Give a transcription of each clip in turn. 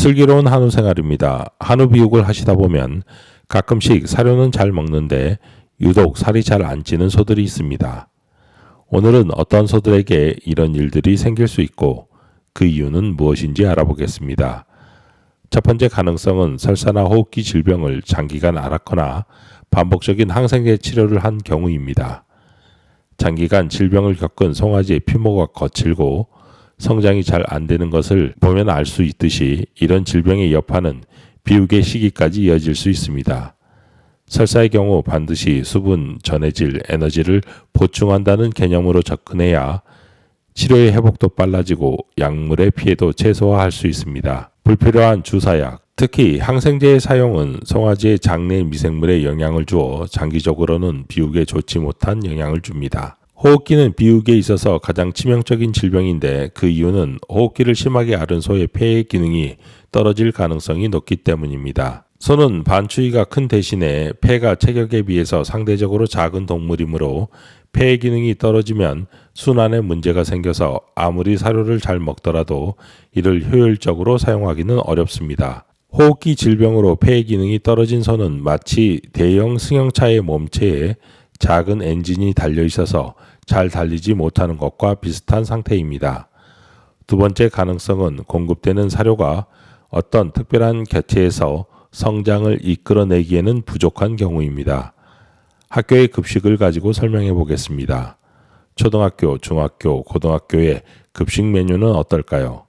슬기로운 한우 생활입니다. 한우 비육을 하시다 보면 가끔씩 사료는 잘 먹는데 유독 살이 잘 안 찌는 소들이 있습니다. 오늘은 어떤 소들에게 이런 일들이 생길 수 있고 그 이유는 무엇인지 알아보겠습니다. 첫 번째 가능성은 설사나 호흡기 질병을 장기간 앓았거나 반복적인 항생제 치료를 한 경우입니다. 장기간 질병을 겪은 송아지의 피모가 거칠고 성장이 잘 안 되는 것을 보면 알 수 있듯이 이런 질병의 여파는 비육의 시기까지 이어질 수 있습니다. 설사의 경우 반드시 수분, 전해질, 에너지를 보충한다는 개념으로 접근해야 치료의 회복도 빨라지고 약물의 피해도 최소화할 수 있습니다. 불필요한 주사약, 특히 항생제의 사용은 송아지의 장내 미생물에 영향을 주어 장기적으로는 비육에 좋지 못한 영향을 줍니다. 호흡기는 비육에 있어서 가장 치명적인 질병인데 그 이유는 호흡기를 심하게 앓은 소의 폐의 기능이 떨어질 가능성이 높기 때문입니다. 소는 반추위가 큰 대신에 폐가 체격에 비해서 상대적으로 작은 동물이므로 폐의 기능이 떨어지면 순환에 문제가 생겨서 아무리 사료를 잘 먹더라도 이를 효율적으로 사용하기는 어렵습니다. 호흡기 질병으로 폐의 기능이 떨어진 소는 마치 대형 승용차의 몸체에 작은 엔진이 달려 있어서 잘 달리지 못하는 것과 비슷한 상태입니다. 두 번째 가능성은 공급되는 사료가 어떤 특별한 개체에서 성장을 이끌어내기에는 부족한 경우입니다. 학교의 급식을 가지고 설명해 보겠습니다. 초등학교, 중학교, 고등학교의 급식 메뉴는 어떨까요?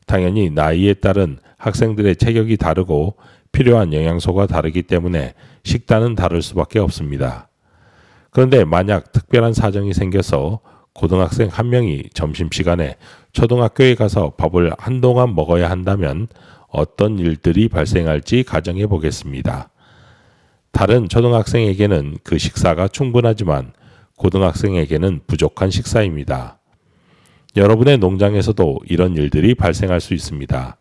당연히 나이에 따른 학생들의 체격이 다르고 필요한 영양소가 다르기 때문에 식단은 다를 수밖에 없습니다. 그런데 만약 특별한 사정이 생겨서 고등학생 한 명이 점심시간에 초등학교에 가서 밥을 한동안 먹어야 한다면 어떤 일들이 발생할지 가정해 보겠습니다. 다른 초등학생에게는 그 식사가 충분하지만 고등학생에게는 부족한 식사입니다. 여러분의 농장에서도 이런 일들이 발생할 수 있습니다.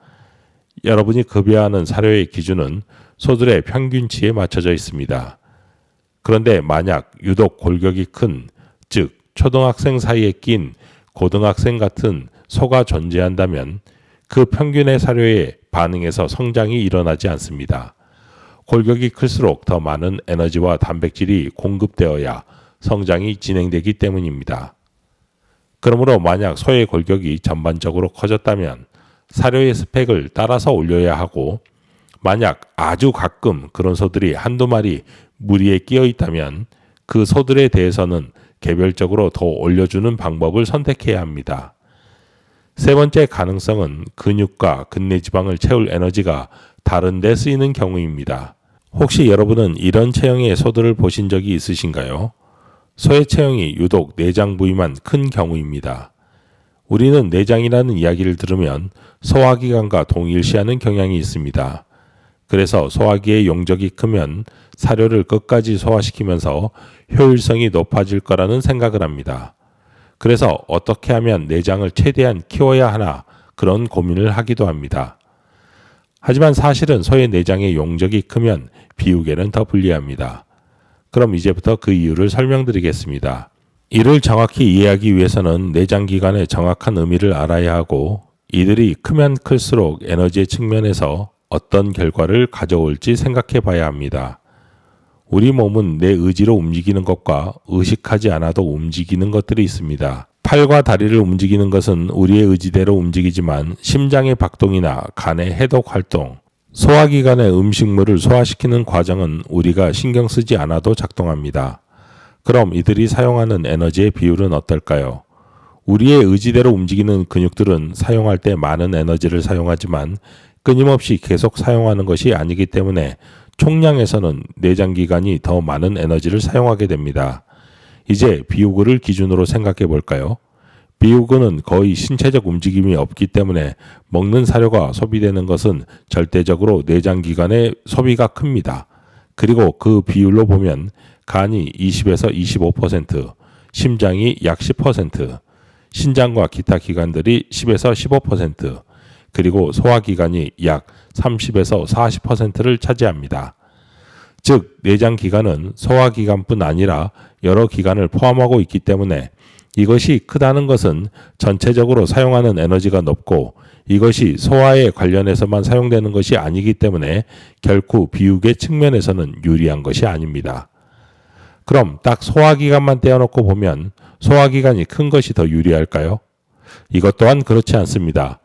여러분이 급여하는 사료의 기준은 소들의 평균치에 맞춰져 있습니다. 그런데 만약 유독 골격이 큰, 즉 초등학생 사이에 낀 고등학생 같은 소가 존재한다면 그 평균의 사료에 반응해서 성장이 일어나지 않습니다. 골격이 클수록 더 많은 에너지와 단백질이 공급되어야 성장이 진행되기 때문입니다. 그러므로 만약 소의 골격이 전반적으로 커졌다면 사료의 스펙을 따라서 올려야 하고 만약 아주 가끔 그런 소들이 한두 마리 무리에 끼어 있다면 그 소들에 대해서는 개별적으로 더 올려주는 방법을 선택해야 합니다. 세 번째 가능성은 근육과 근내지방을 채울 에너지가 다른 데 쓰이는 경우입니다. 혹시 여러분은 이런 체형의 소들을 보신 적이 있으신가요? 소의 체형이 유독 내장 부위만 큰 경우입니다. 우리는 내장이라는 이야기를 들으면 소화기관과 동일시하는 경향이 있습니다. 그래서 소화기의 용적이 크면 사료를 끝까지 소화시키면서 효율성이 높아질 거라는 생각을 합니다. 그래서 어떻게 하면 내장을 최대한 키워야 하나 그런 고민을 하기도 합니다. 하지만 사실은 소의 내장의 용적이 크면 비육에는 더 불리합니다. 그럼 이제부터 그 이유를 설명드리겠습니다. 이를 정확히 이해하기 위해서는 내장기관의 정확한 의미를 알아야 하고 이들이 크면 클수록 에너지의 측면에서 어떤 결과를 가져올지 생각해 봐야 합니다. 우리 몸은 내 의지로 움직이는 것과 의식하지 않아도 움직이는 것들이 있습니다. 팔과 다리를 움직이는 것은 우리의 의지대로 움직이지만 심장의 박동이나 간의 해독 활동, 소화기관의 음식물을 소화시키는 과정은 우리가 신경 쓰지 않아도 작동합니다. 그럼 이들이 사용하는 에너지의 비율은 어떨까요? 우리의 의지대로 움직이는 근육들은 사용할 때 많은 에너지를 사용하지만 끊임없이 계속 사용하는 것이 아니기 때문에 총량에서는 내장기관이 더 많은 에너지를 사용하게 됩니다. 이제 비후구를 기준으로 생각해 볼까요? 비후구는 거의 신체적 움직임이 없기 때문에 먹는 사료가 소비되는 것은 절대적으로 내장기관의 소비가 큽니다. 그리고 그 비율로 보면 간이 20에서 25%, 심장이 약 10%, 신장과 기타 기관들이 10에서 15%, 그리고 소화기관이 약 30에서 40%를 차지합니다. 즉, 내장기관은 소화기관뿐 아니라 여러 기관을 포함하고 있기 때문에 이것이 크다는 것은 전체적으로 사용하는 에너지가 높고 이것이 소화에 관련해서만 사용되는 것이 아니기 때문에 결코 비육의 측면에서는 유리한 것이 아닙니다. 그럼 딱 소화기관만 떼어놓고 보면 소화기관이 큰 것이 더 유리할까요? 이것 또한 그렇지 않습니다.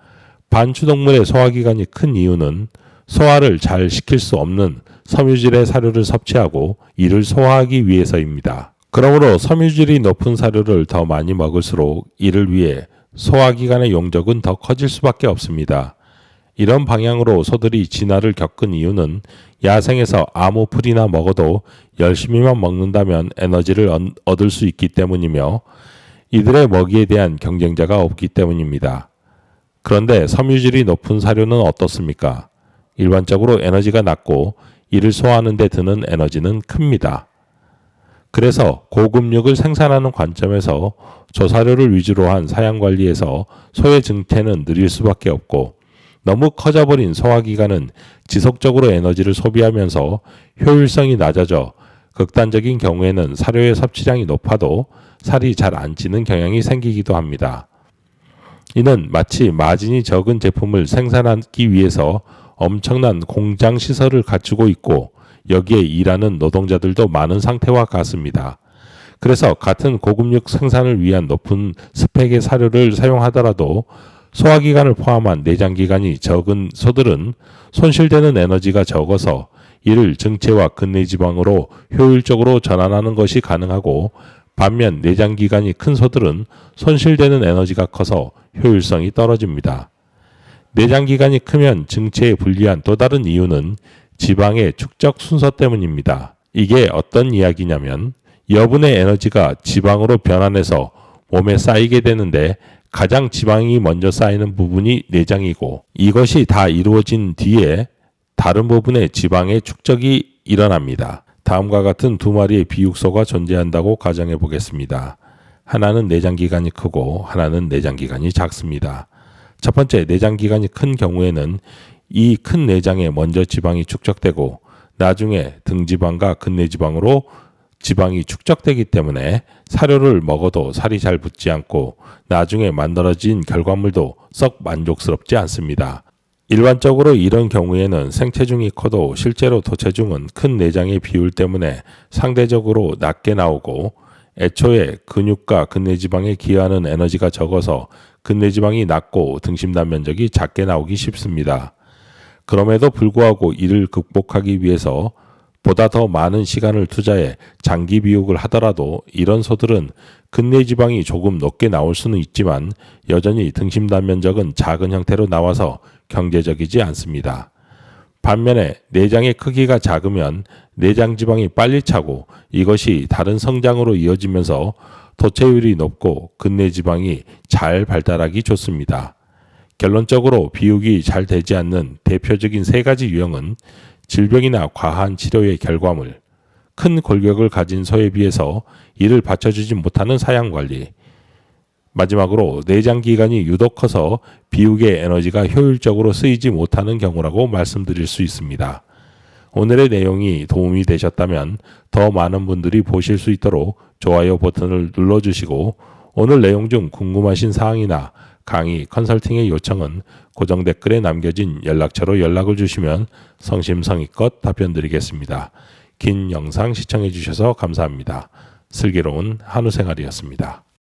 반추동물의 소화기관이 큰 이유는 소화를 잘 시킬 수 없는 섬유질의 사료를 섭취하고 이를 소화하기 위해서입니다. 그러므로 섬유질이 높은 사료를 더 많이 먹을수록 이를 위해 소화기관의 용적은 더 커질 수밖에 없습니다. 이런 방향으로 소들이 진화를 겪은 이유는 야생에서 아무 풀이나 먹어도 열심히만 먹는다면 에너지를 얻을 수 있기 때문이며 이들의 먹이에 대한 경쟁자가 없기 때문입니다. 그런데 섬유질이 높은 사료는 어떻습니까? 일반적으로 에너지가 낮고 이를 소화하는 데 드는 에너지는 큽니다. 그래서 고급육을 생산하는 관점에서 조사료를 위주로 한 사양관리에서 소의 증태는 느릴 수밖에 없고 너무 커져버린 소화기관은 지속적으로 에너지를 소비하면서 효율성이 낮아져 극단적인 경우에는 사료의 섭취량이 높아도 살이 잘 안 찌는 경향이 생기기도 합니다. 이는 마치 마진이 적은 제품을 생산하기 위해서 엄청난 공장 시설을 갖추고 있고 여기에 일하는 노동자들도 많은 상태와 같습니다. 그래서 같은 고급육 생산을 위한 높은 스펙의 사료를 사용하더라도 소화기관을 포함한 내장기관이 적은 소들은 손실되는 에너지가 적어서 이를 증체와 근내지방으로 효율적으로 전환하는 것이 가능하고 반면 내장기관이 큰 소들은 손실되는 에너지가 커서 효율성이 떨어집니다. 내장기관이 크면 증체에 불리한 또 다른 이유는 지방의 축적 순서 때문입니다. 이게 어떤 이야기냐면 여분의 에너지가 지방으로 변환해서 몸에 쌓이게 되는데 가장 지방이 먼저 쌓이는 부분이 내장이고 이것이 다 이루어진 뒤에 다른 부분의 지방의 축적이 일어납니다. 다음과 같은 두 마리의 비육소가 존재한다고 가정해 보겠습니다. 하나는 내장기관이 크고 하나는 내장기관이 작습니다. 첫 번째 내장기관이 큰 경우에는 이 큰 내장에 먼저 지방이 축적되고 나중에 등지방과 근내지방으로 지방이 축적되기 때문에 사료를 먹어도 살이 잘 붙지 않고 나중에 만들어진 결과물도 썩 만족스럽지 않습니다. 일반적으로 이런 경우에는 생체중이 커도 실제로 도체중은 큰 내장의 비율 때문에 상대적으로 낮게 나오고 애초에 근육과 근내지방에 기여하는 에너지가 적어서 근내지방이 낮고 등심단 면적이 작게 나오기 쉽습니다. 그럼에도 불구하고 이를 극복하기 위해서 보다 더 많은 시간을 투자해 장기 비육을 하더라도 이런 소들은 근내지방이 조금 높게 나올 수는 있지만 여전히 등심단 면적은 작은 형태로 나와서 경제적이지 않습니다. 반면에 내장의 크기가 작으면 내장 지방이 빨리 차고 이것이 다른 성장으로 이어지면서 도체율이 높고 근내지방이 잘 발달하기 좋습니다. 결론적으로 비육이 잘 되지 않는 대표적인 세 가지 유형은 질병이나 과한 치료의 결과물, 큰 골격을 가진 소에 비해서 이를 받쳐주지 못하는 사양관리, 마지막으로 내장기관이 유독 커서 비육의 에너지가 효율적으로 쓰이지 못하는 경우라고 말씀드릴 수 있습니다. 오늘의 내용이 도움이 되셨다면 더 많은 분들이 보실 수 있도록 좋아요 버튼을 눌러주시고 오늘 내용 중 궁금하신 사항이나 강의, 컨설팅의 요청은 고정 댓글에 남겨진 연락처로 연락을 주시면 성심성의껏 답변 드리겠습니다. 긴 영상 시청해 주셔서 감사합니다. 슬기로운 한우생활이었습니다.